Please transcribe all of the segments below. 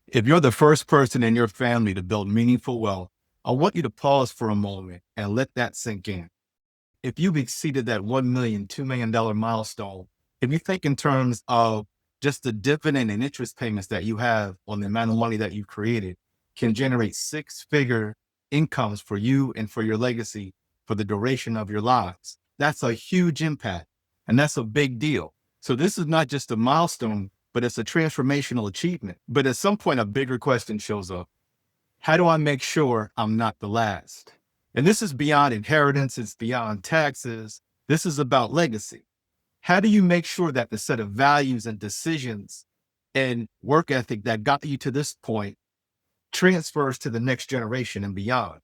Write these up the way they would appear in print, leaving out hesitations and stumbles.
If you're the first person in your family to build meaningful wealth, I want you to pause for a moment and let that sink in. If you've exceeded that $1 million, $2 million milestone, if you think in terms of just the dividend and interest payments that you have on the amount of money that you've created can generate six-figure incomes for you and for your legacy for the duration of your lives. That's a huge impact and that's a big deal. So this is not just a milestone, but it's a transformational achievement. But at some point, a bigger question shows up. How do I make sure I'm not the last? And this is beyond inheritance. It's beyond taxes. This is about legacy. How do you make sure that the set of values and decisions and work ethic that got you to this point transfers to the next generation and beyond?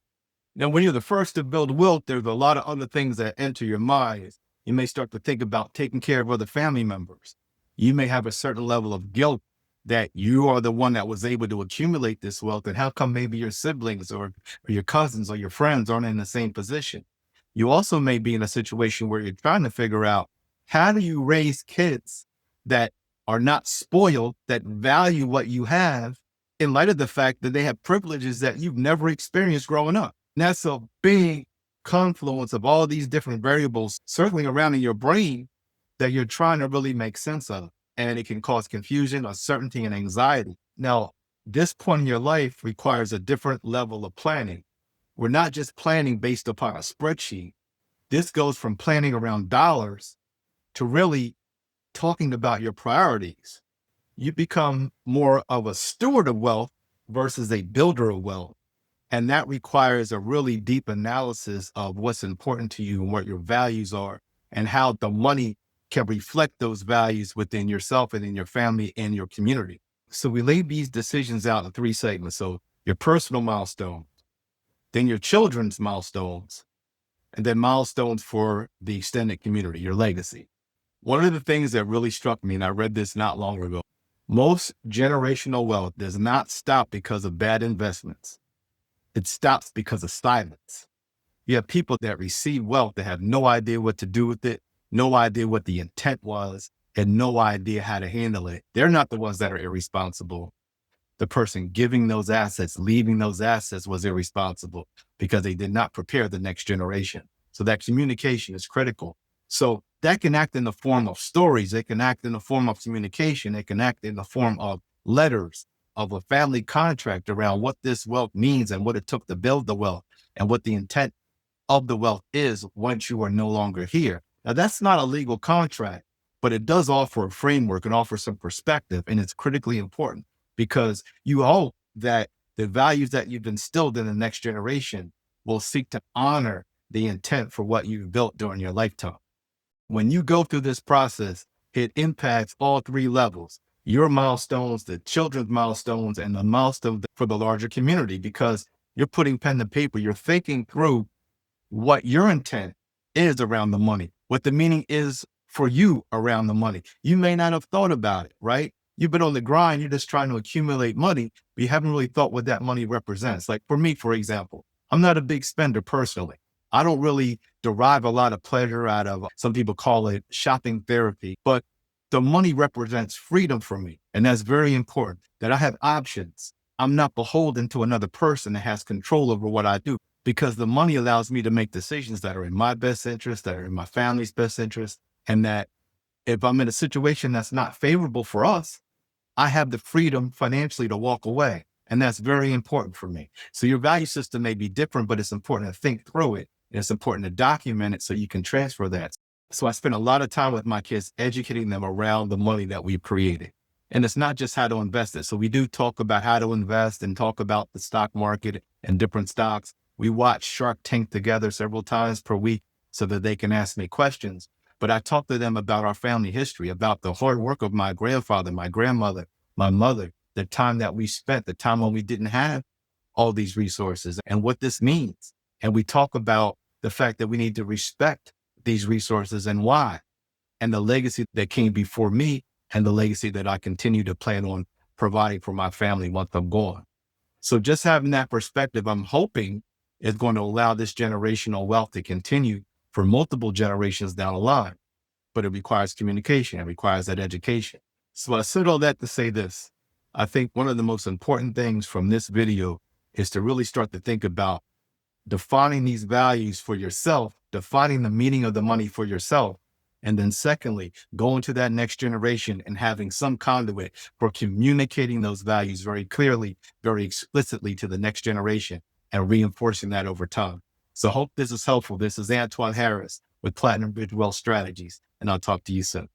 Now, when you're the first to build wealth, there's a lot of other things that enter your mind. You may start to think about taking care of other family members. You may have a certain level of guilt that you are the one that was able to accumulate this wealth. And how come maybe your siblings or your cousins or your friends aren't in the same position? You also may be in a situation where you're trying to figure out how do you raise kids that are not spoiled, that value what you have in light of the fact that they have privileges that you've never experienced growing up. And that's a big confluence of all these different variables circling around in your brain that you're trying to really make sense of. And it can cause confusion, uncertainty, and anxiety. Now, this point in your life requires a different level of planning. We're not just planning based upon a spreadsheet. This goes from planning around dollars to really talking about your priorities. You become more of a steward of wealth versus a builder of wealth. And that requires a really deep analysis of what's important to you and what your values are and how the money can reflect those values within yourself and in your family and your community. So we laid these decisions out in three segments. So your personal milestones, then your children's milestones, and then milestones for the extended community, your legacy. One of the things that really struck me, and I read this not long ago, most generational wealth does not stop because of bad investments. It stops because of silence. You have people that receive wealth that have no idea what to do with it, no idea what the intent was, and no idea how to handle it. They're not the ones that are irresponsible. The person giving those assets, leaving those assets was irresponsible because they did not prepare the next generation. So that communication is critical. So that can act in the form of stories. It can act in the form of communication. It can act in the form of letters, of a family contract around what this wealth means and what it took to build the wealth and what the intent of the wealth is once you are no longer here. Now, that's not a legal contract, but it does offer a framework and offer some perspective. And it's critically important because you hope that the values that you've instilled in the next generation will seek to honor the intent for what you've built during your lifetime. When you go through this process, it impacts all three levels, your milestones, the children's milestones, and the milestones for the larger community, because you're putting pen to paper, you're thinking through what your intent is around the money, what the meaning is for you around the money. You may not have thought about it, right? You've been on the grind, you're just trying to accumulate money, but you haven't really thought what that money represents. Like for me, for example, I'm not a big spender personally. I don't really derive a lot of pleasure out of, some people call it shopping therapy, but the money represents freedom for me. And that's very important, that I have options. I'm not beholden to another person that has control over what I do, because the money allows me to make decisions that are in my best interest, that are in my family's best interest. And that if I'm in a situation that's not favorable for us, I have the freedom financially to walk away. And that's very important for me. So your value system may be different, but it's important to think through it. And it's important to document it so you can transfer that. So I spend a lot of time with my kids, educating them around the money that we've created. And it's not just how to invest it. So we do talk about how to invest and talk about the stock market and different stocks. We watch Shark Tank together several times per week so that they can ask me questions. But I talk to them about our family history, about the hard work of my grandfather, my grandmother, my mother, the time that we spent, the time when we didn't have all these resources and what this means. And we talk about the fact that we need to respect these resources and why, and the legacy that came before me and the legacy that I continue to plan on providing for my family once I'm gone. So just having that perspective, I'm hoping is going to allow this generational wealth to continue for multiple generations down the line. But it requires communication. It requires that education. So I said all that to say this. I think one of the most important things from this video is to really start to think about defining these values for yourself, defining the meaning of the money for yourself. And then secondly, going to that next generation and having some conduit for communicating those values very clearly, very explicitly to the next generation and reinforcing that over time. So hope this is helpful. This is Antoine Harris with Platinum Bridge Wealth Strategies, and I'll talk to you soon.